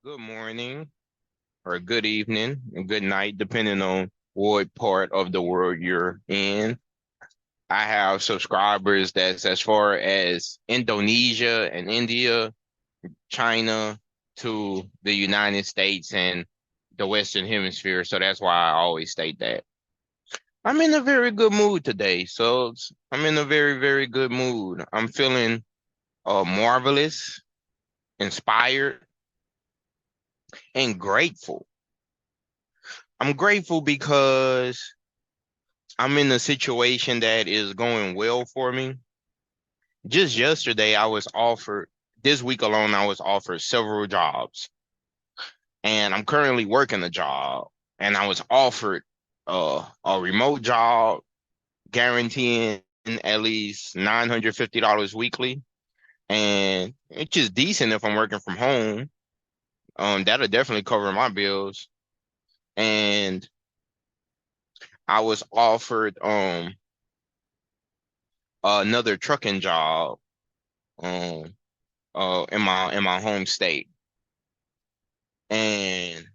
Good morning or good evening and good night, depending on what part of the world you're in. I have subscribers that's as far as Indonesia and India, China to the United States and the Western Hemisphere. So that's why I always state that. I'm in a very good mood today. I'm in a very, very good mood. I'm feeling marvelous, inspired, and grateful. I'm grateful because I'm in a situation that is going well for me. Just yesterday, this week alone, I was offered several jobs, and I'm currently working a job, and I was offered a remote job guaranteeing at least $950 weekly, and it's just decent if I'm working from home. That'll definitely cover my bills. And I was offered another trucking job um in my home state. And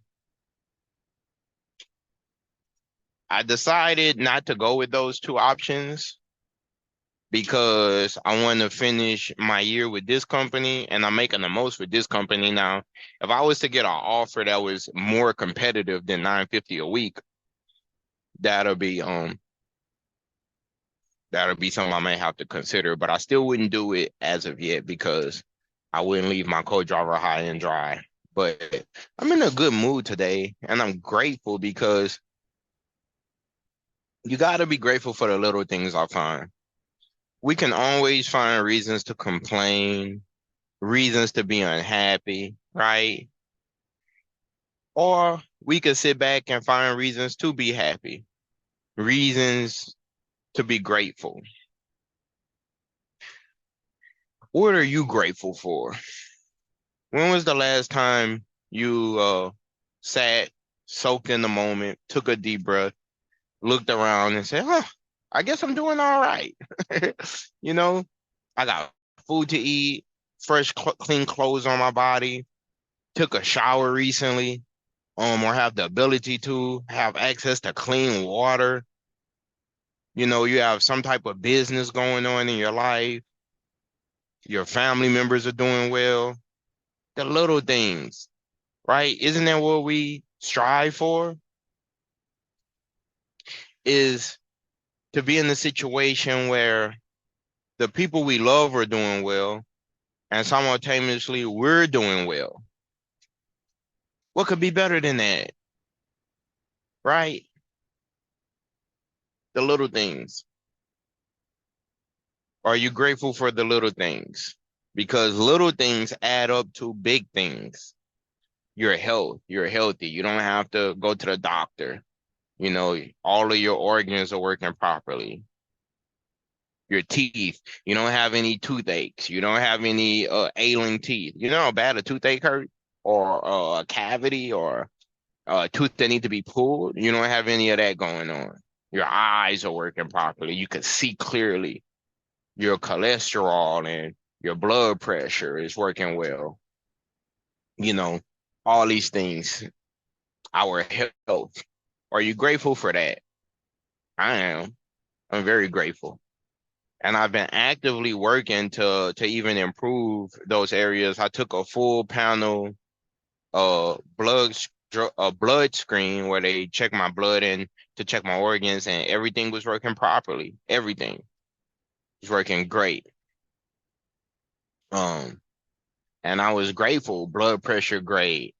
I decided not to go with those two options because I want to finish my year with this company and I'm making the most with this company now. If I was to get an offer that was more competitive than 950 a week, that'll be um that'll be something I may have to consider, but I still wouldn't do it as of yet because I wouldn't leave my co-driver high and dry. But I'm in a good mood today and I'm grateful because you got to be grateful for the little things I find. We can always find reasons to complain, reasons to be unhappy, right? Or we could sit back and find reasons to be happy, reasons to be grateful. What are you grateful for? When was the last time you sat, soaked in the moment, took a deep breath, looked around and said, huh, I guess I'm doing all right. You know, I got food to eat, clean clothes on my body, took a shower recently, or have the ability to have access to clean water. You have some type of business going on in your life. Your family members are doing well. The little things, right? Isn't that what we strive for? Is to be in a situation where the people we love are doing well and simultaneously we're doing well. What could be better than that, right? The little things. Are you grateful for the little things? Because little things add up to big things. Your health, you're healthy. You don't have to go to the doctor. All of your organs are working properly. Your teeth, you don't have any toothaches. You don't have any ailing teeth. You know how bad a toothache hurt or a cavity or a tooth that need to be pulled? You don't have any of that going on. Your eyes are working properly. You can see clearly. Your cholesterol and your blood pressure is working well. You know, all these things, our health. Are you grateful for that? I am. I'm very grateful. And I've been actively working to even improve those areas. I took a full panel blood screen where they check my blood and to check my organs and everything was working properly. Everything was working great. Um, and I was grateful. Blood pressure great.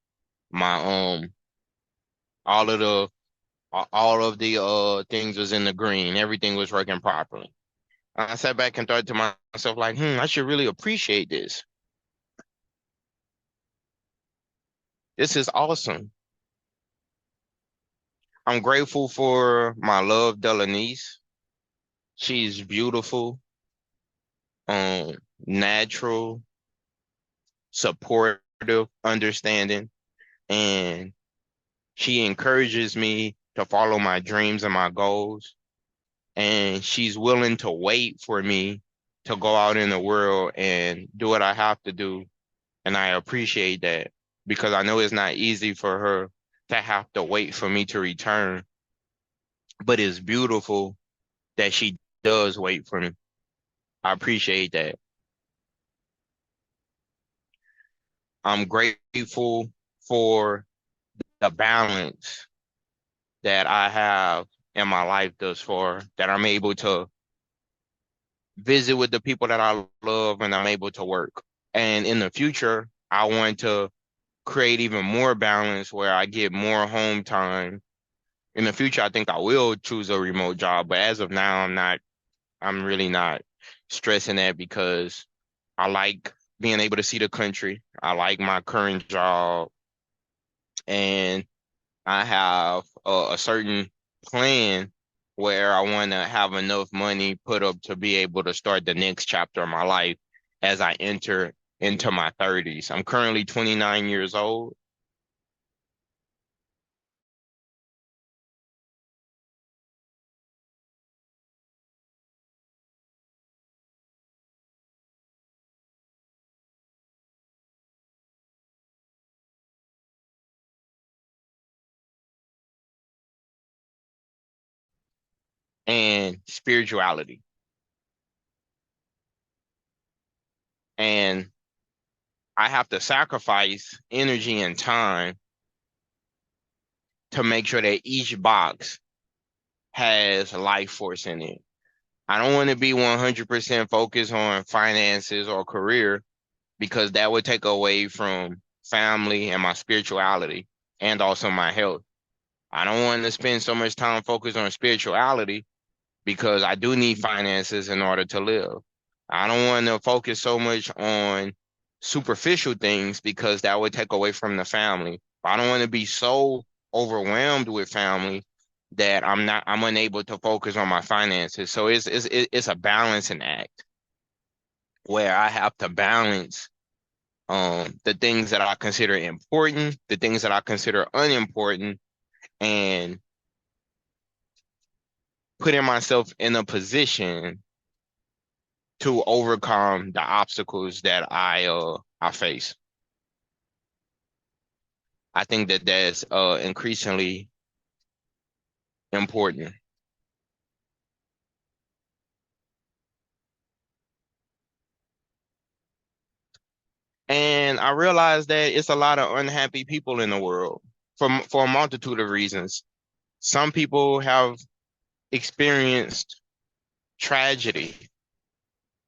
My all of the all of the things was in the green. Everything was working properly. I sat back and thought to myself like, I should really appreciate this. This is awesome. I'm grateful for my love, Delanice. She's beautiful, um, natural, supportive, understanding, and she encourages me to follow my dreams and my goals. And she's willing to wait for me to go out in the world and do what I have to do. And I appreciate that. because I know it's not easy for her to have to wait for me to return, but it's beautiful that she does wait for me. I appreciate that. I'm grateful for the balance that I have in my life thus far, that I'm able to visit with the people that I love and I'm able to work. And in the future, I want to create even more balance where I get more home time. In the future, I think I will choose a remote job, but as of now, I'm really not stressing that because I like being able to see the country. I like my current job and I have a certain plan where I want to have enough money put up to be able to start the next chapter of my life as I enter into my 30s. I'm currently 29 years old. And spirituality. And I have to sacrifice energy and time to make sure that each box has life force in it. I don't want to be 100% focused on finances or career because that would take away from family and my spirituality and also my health. I don't want to spend so much time focused on spirituality because I do need finances in order to live. I don't want to focus so much on superficial things because that would take away from the family. I don't want to be so overwhelmed with family that I'm unable to focus on my finances. So it's a balancing act where I have to balance the things that I consider important, the things that I consider unimportant, and putting myself in a position to overcome the obstacles that I face. I think that that's increasingly important. And I realized that it's a lot of unhappy people in the world for a multitude of reasons. Some people have experienced tragedy.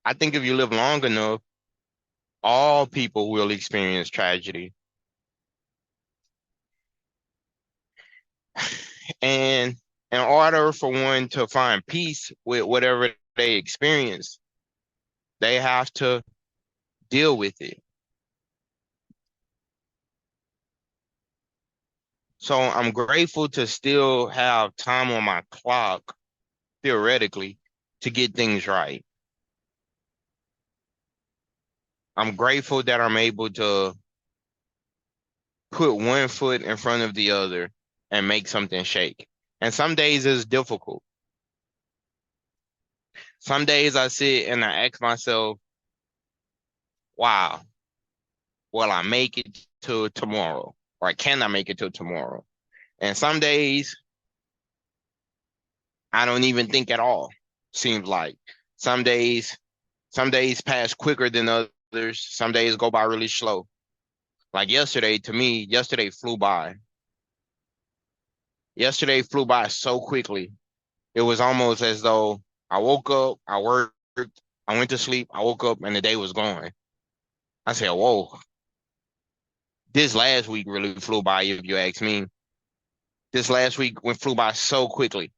I think if you live long enough, all people will experience tragedy. And in order for one to find peace with whatever they experience, they have to deal with it. So I'm grateful to still have time on my clock, theoretically, to get things right. I'm grateful that I'm able to put one foot in front of the other and make something shake. And some days it's difficult. Some days I sit and I ask myself, wow, will I make it to tomorrow? Or can I make it to tomorrow? And some days I don't even think at all. Seems like some days, some days pass quicker than others. Some days go by really slow. Like yesterday, to me, yesterday flew by. Yesterday flew by so quickly. It was almost as though I woke up, I worked, I went to sleep, I woke up, and the day was gone. I said, whoa, this last week really flew by, if you ask me. This last week went flew by so quickly.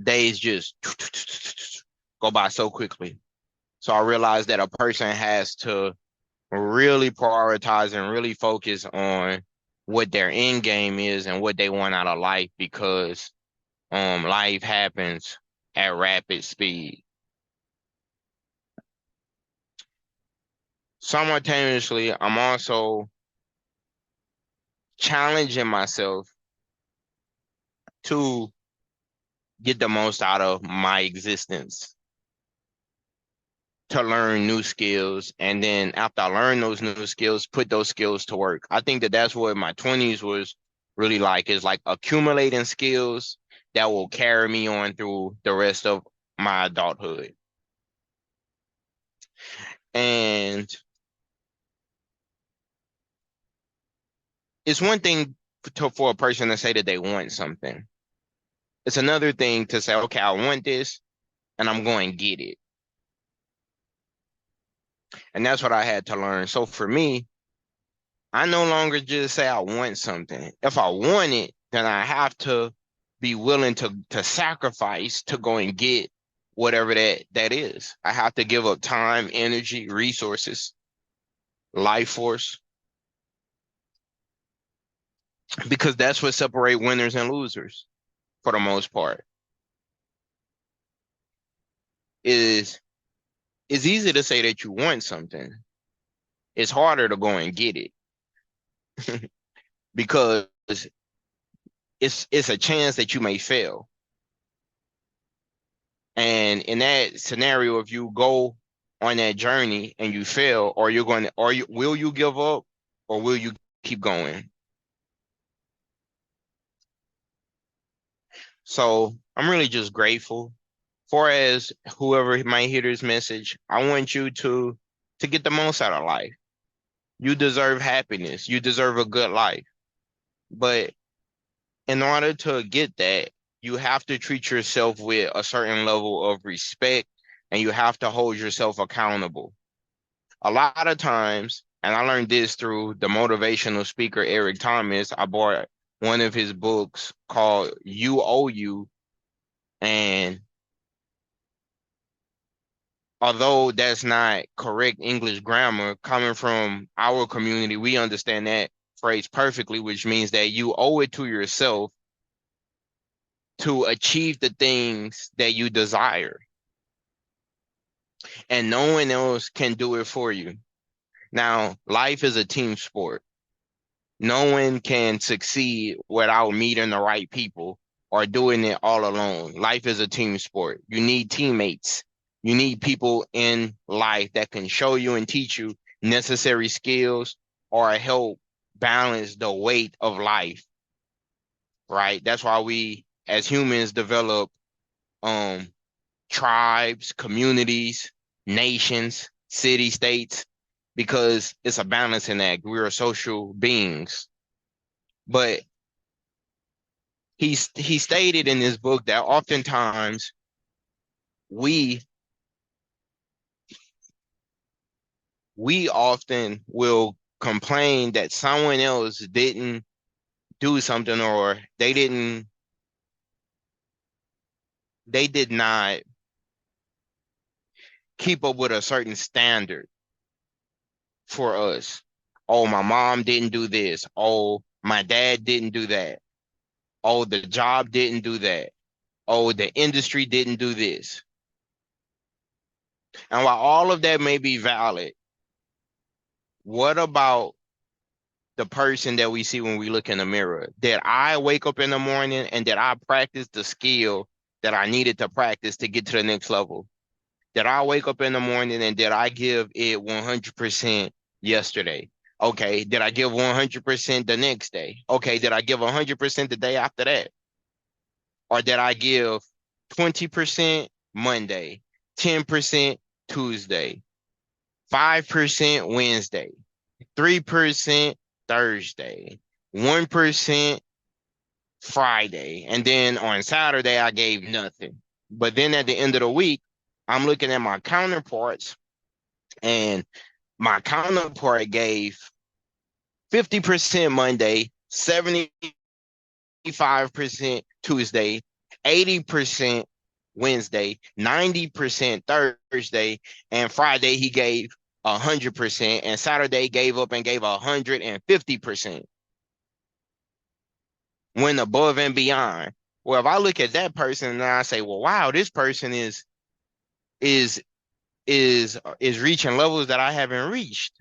Days just go by so quickly. So I realized that a person has to really prioritize and really focus on what their end game is and what they want out of life because life happens at rapid speed. Simultaneously, I'm also challenging myself to get the most out of my existence. to learn new skills. And then after I learn those new skills, put those skills to work. I think that that's what my 20s was really like, is like accumulating skills that will carry me on through the rest of my adulthood. And it's one thing for a person to say that they want something. It's another thing to say, okay, I want this and I'm going to get it. And that's what I had to learn. So for me, I no longer just say I want something. If I want it, then I have to be willing to sacrifice to go and get whatever that is. I have to give up time, energy, resources, life force, because that's what separate winners and losers for the most part. Is it's easy to say that you want something. It's harder to go and get it because it's a chance that you may fail. And in that scenario, if you go on that journey and you fail, or you're going to, or you will you give up or will you keep going? So I'm really just grateful for, as whoever might hear this message. I want you to get the most out of life. You deserve happiness. You deserve a good life. But in order to get that, you have to treat yourself with a certain level of respect, and you have to hold yourself accountable. A lot of times, and I learned this through the motivational speaker Eric Thomas. I bought one of his books called You Owe You. And although that's not correct English grammar, coming from our community, we understand that phrase perfectly, which means that you owe it to yourself to achieve the things that you desire. And no one else can do it for you. Now, life is a team sport. No one can succeed without meeting the right people or doing it all alone. Life is a team sport. You need teammates. You need people in life that can show you and teach you necessary skills or help balance the weight of life, right? That's why we as humans develop tribes, communities, nations, city states, because it's a balancing act. We're social beings. But he stated in this book that oftentimes we often will complain that someone else didn't do something, or they did not keep up with a certain standard for us. Oh, my mom didn't do this. Oh, my dad didn't do that. Oh, the job didn't do that. Oh, the industry didn't do this. And while all of that may be valid, what about the person that we see when we look in the mirror? Did I wake up in the morning and did I practice the skill that I needed to practice to get to the next level? Did I wake up in the morning and did I give it 100% yesterday? Okay, did I give 100% the next day? Okay, did I give 100% the day after that? Or did I give 20% Monday, 10% Tuesday, 5% Wednesday, 3% Thursday, 1% Friday, and then on Saturday I gave nothing? But then at the end of the week, I'm looking at my counterparts, and my counterpart gave 50% Monday, 75% Tuesday, 80% Wednesday, 90% Thursday, and Friday he gave 100%, and Saturday gave up and gave 150%. Went above and beyond. Well, if I look at that person and I say, well, wow, this person is reaching levels that I haven't reached.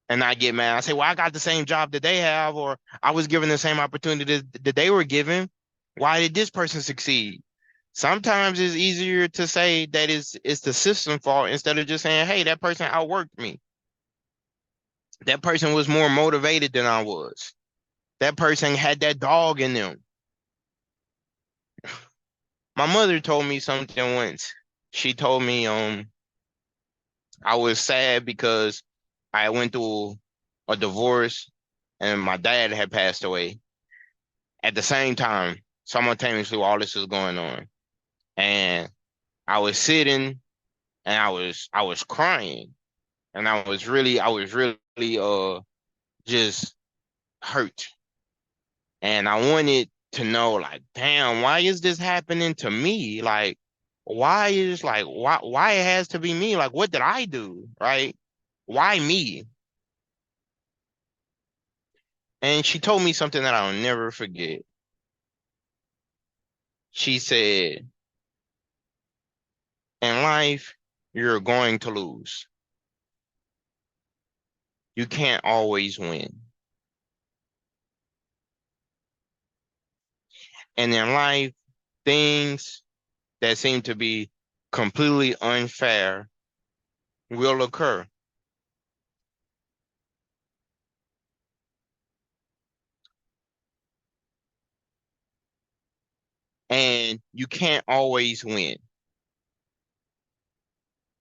And I get mad. I say, well, I got the same job that they have, or I was given the same opportunity that they were given. Why did this person succeed? Sometimes it's easier to say that it's the system fault instead of just saying, hey, that person outworked me. That person was more motivated than I was. That person had that dog in them. My mother told me something once. She told me I was sad because I went through a divorce and my dad had passed away at the same time, simultaneously while all this was going on. And I was sitting and I was crying and I was really just hurt. And I wanted to know, like, damn, why is this happening to me? Like, why it has to be me? Like, what did I do? Right? Why me? And she told me something that I'll never forget. She said, in life, you're going to lose. You can't always win. And in life, things that seem to be completely unfair will occur. And you can't always win.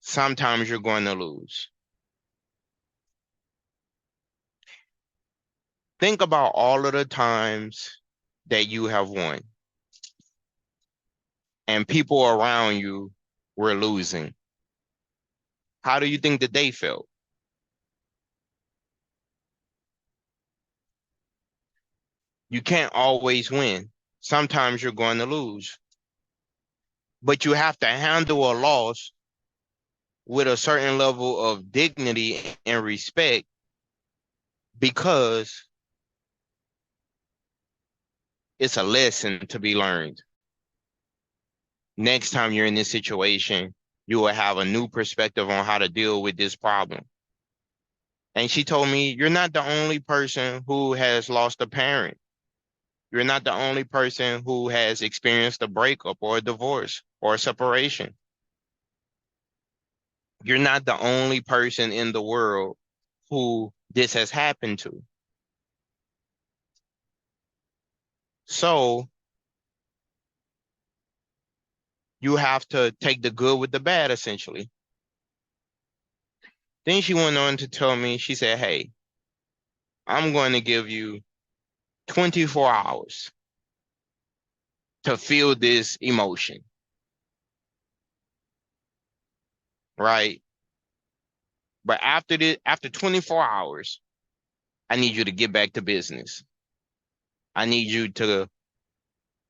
Sometimes you're going to lose. Think about all of the times that you have won and people around you were losing. How do you think that they felt? You can't always win. Sometimes you're going to lose, but you have to handle a loss with a certain level of dignity and respect because it's a lesson to be learned. Next time you're in this situation, you will have a new perspective on how to deal with this problem. And she told me, you're not the only person who has lost a parent. You're not the only person who has experienced a breakup or a divorce or a separation. You're not the only person in the world who this has happened to. So you have to take the good with the bad, essentially. Then she went on to tell me, she said, hey, I'm going to give you 24 hours to feel this emotion, right? But after 24 hours, I need you to get back to business. I need you to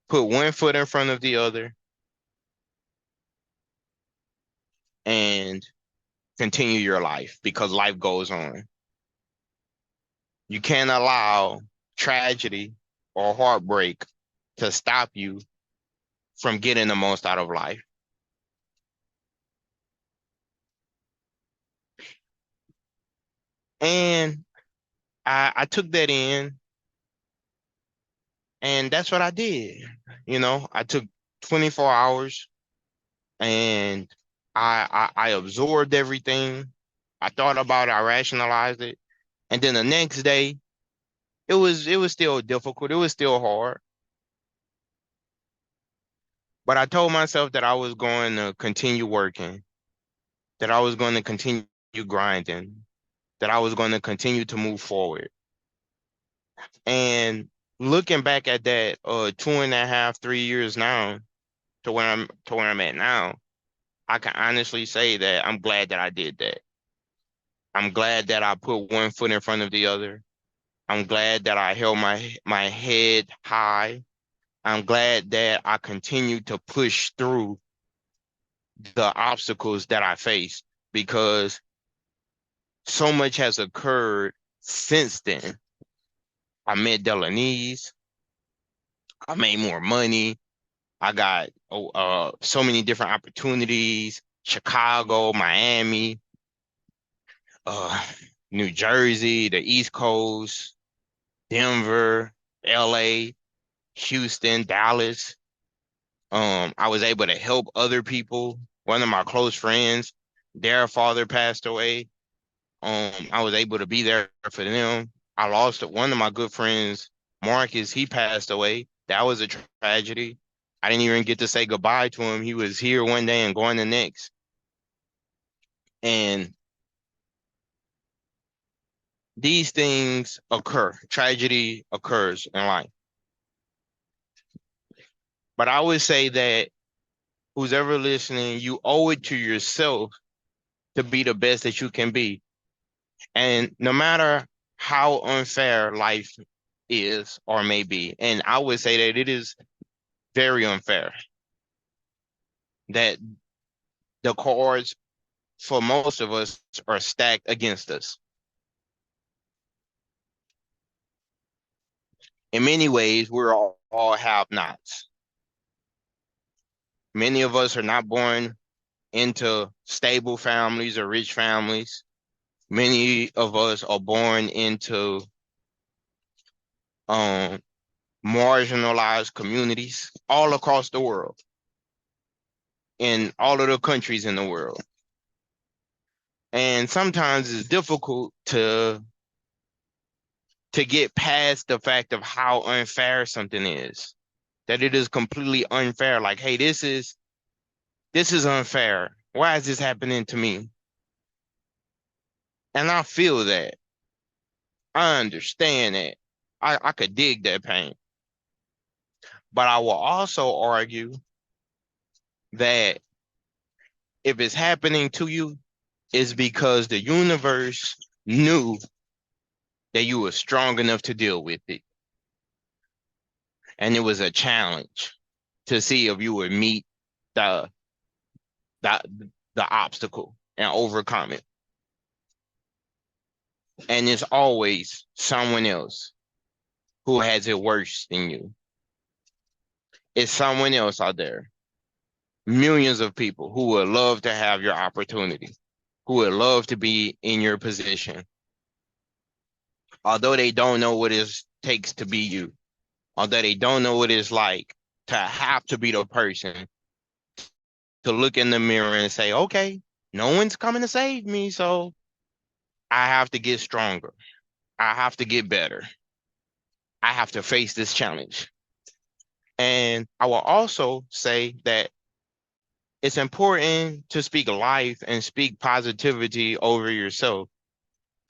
put one foot in front of the other and continue your life because life goes on. You can't allow tragedy or heartbreak to stop you from getting the most out of life. And I took that in, and that's what I did. I took 24 hours and I absorbed everything. I thought about it, I rationalized it. And then the next day, it was still difficult. It was still hard. But I told myself that I was going to continue working, that I was going to continue grinding, that I was going to continue to move forward. And looking back at that 2.5, 3 years now to where I'm at now, I can honestly say that I'm glad that I did that. I'm glad that I put one foot in front of the other. I'm glad that I held my head high. I'm glad that I continued to push through the obstacles that I faced because so much has occurred since then. I met Delanese. I made more money. I got so many different opportunities. Chicago, Miami, uh, New Jersey, the East Coast, Denver, LA, Houston, Dallas. I was able to help other people. One of my close friends, their father passed away. I was able to be there for them. I lost one of my good friends, Marcus. He passed away. That was a tragedy. I didn't even get to say goodbye to him. He was here one day and going the next. And these things occur. Tragedy occurs in life. But I would say that who's ever listening, you owe it to yourself to be the best that you can be. And no matter how unfair life is or may be, and I would say that it is very unfair, that the cards for most of us are stacked against us. In many ways, we're all have-nots. Many of us are not born into stable families or rich families. Many of us are born into um, marginalized communities all across the world, in all of the countries in the world. And sometimes it's difficult to get past the fact of how unfair something is. That it is completely unfair. Like, hey, this is unfair. Why is this happening to me? And I feel that. I understand that. I could dig that pain. But I will also argue that if it's happening to you, it's because the universe knew that you were strong enough to deal with it. And it was a challenge to see if you would meet the the the obstacle and overcome it. And it's always someone else who has it worse than you. It's someone else out there. Millions of people who would love to have your opportunity, who would love to be in your position, although they don't know what it takes to be you, although they don't know what it's like to have to be the person to look in the mirror and say, okay, no one's coming to save me, so I have to get stronger. I have to get better. I have to face this challenge. And I will also say that it's important to speak life and speak positivity over yourself,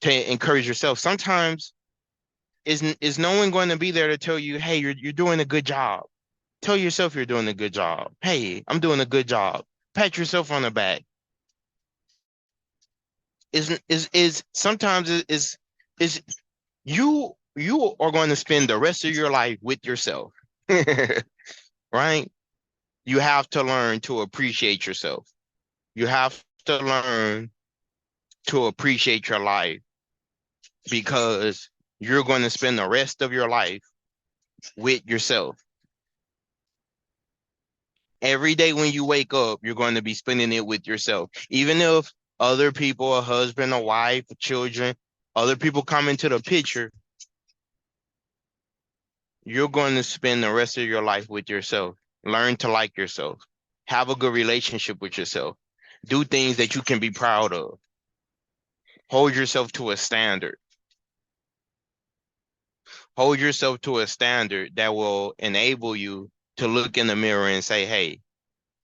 to encourage yourself. Sometimes is no one going to be there to tell you, hey, you're doing a good job. Tell yourself you're doing a good job. Hey, I'm doing a good job. Pat yourself on the back. Is sometimes is you are going to spend the rest of your life with yourself. Right? You have to learn to appreciate yourself. You have to learn to appreciate your life because you're going to spend the rest of your life with yourself. Every day when you wake up, you're going to be spending it with yourself. Even if other people, a husband, a wife, children, other people come into the picture, you're going to spend the rest of your life with yourself. Learn to like yourself. Have a good relationship with yourself. Do things that you can be proud of. Hold yourself to a standard. Hold yourself to a standard that will enable you to look in the mirror and say, hey,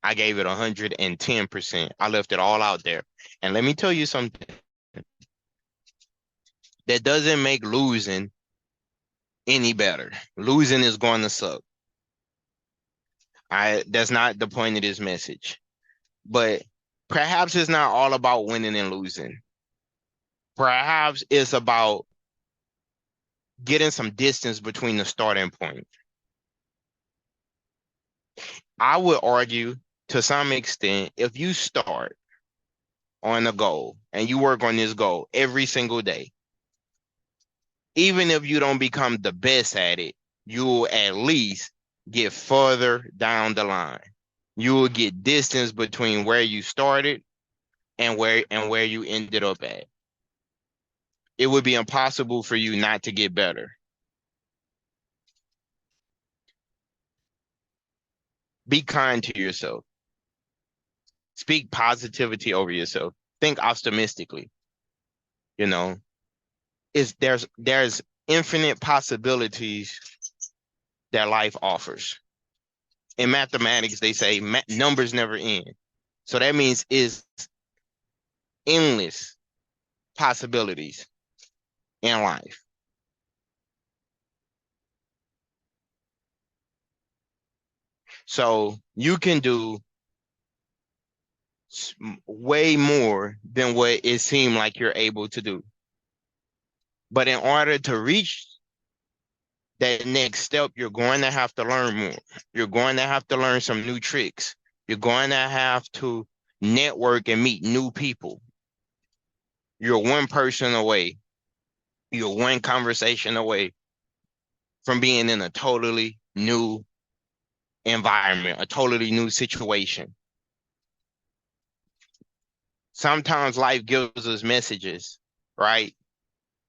I gave it 110%. I left it all out there. And let me tell you something that doesn't make losing any better. Losing is going to suck. That's not the point of this message. But perhaps it's not all about winning and losing. Perhaps it's about getting some distance between the starting point. I would argue to some extent, if you start on a goal and you work on this goal every single day, even if you don't become the best at it, you will at least get further down the line. You will get distance between where you started and where you ended up at. It would be impossible for you not to get better. Be kind to yourself. Speak positivity over yourself. Think optimistically. You know, there's infinite possibilities that life offers. In mathematics, they say numbers never end. So that means is endless possibilities in life. So you can do way more than what it seemed like you're able to do. But in order to reach that next step, you're going to have to learn more. You're going to have to learn some new tricks. You're going to have to network and meet new people. You're one person away. You're one conversation away from being in a totally new environment, a totally new situation. Sometimes life gives us messages, right?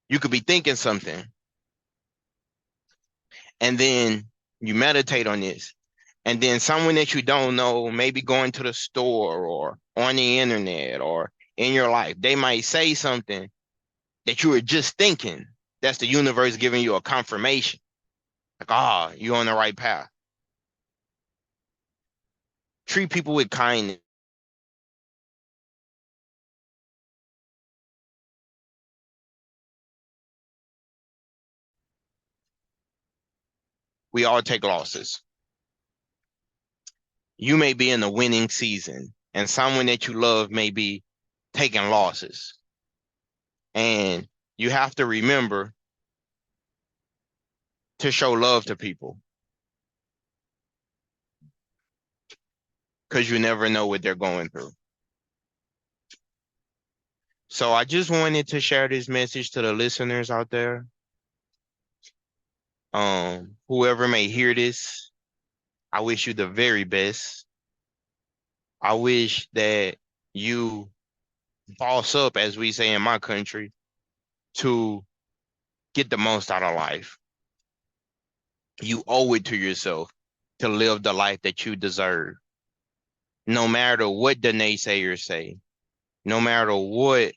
You could be thinking something and then you meditate on this. And then someone that you don't know, maybe going to the store or on the internet or in your life, they might say something that you were just thinking. That's the universe giving you a confirmation. Like, ah, oh, you're on the right path. Treat people with kindness. We all take losses. You may be in a winning season, and someone that you love may be taking losses. And you have to remember to show love to people because you never know what they're going through. So I just wanted to share this message to the listeners out there. Whoever may hear this, I wish you the very best. I wish that you boss up, as we say in my country, to get the most out of life. You owe it to yourself to live the life that you deserve. No matter what the naysayers say, no matter what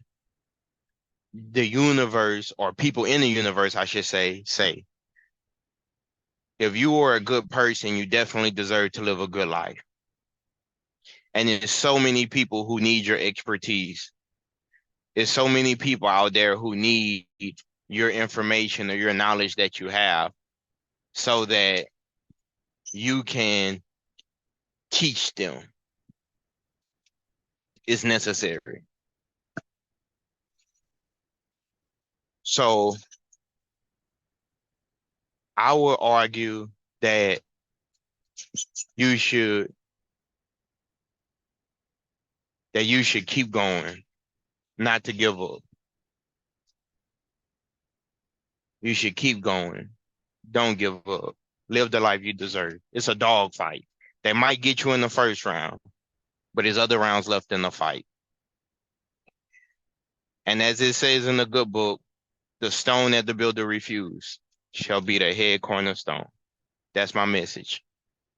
the universe or people in the universe, I should say. If you are a good person, you definitely deserve to live a good life. And there's so many people who need your expertise. There's so many people out there who need your information or your knowledge that you have so that you can teach them. It's necessary. So I would argue that you should keep going, not to give up. You should keep going. Don't give up. Live the life you deserve. It's a dog fight. They might get you in the first round, but there's other rounds left in the fight. And as it says in the good book, the stone that the builder refused shall be the head cornerstone. That's my message.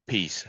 Peace.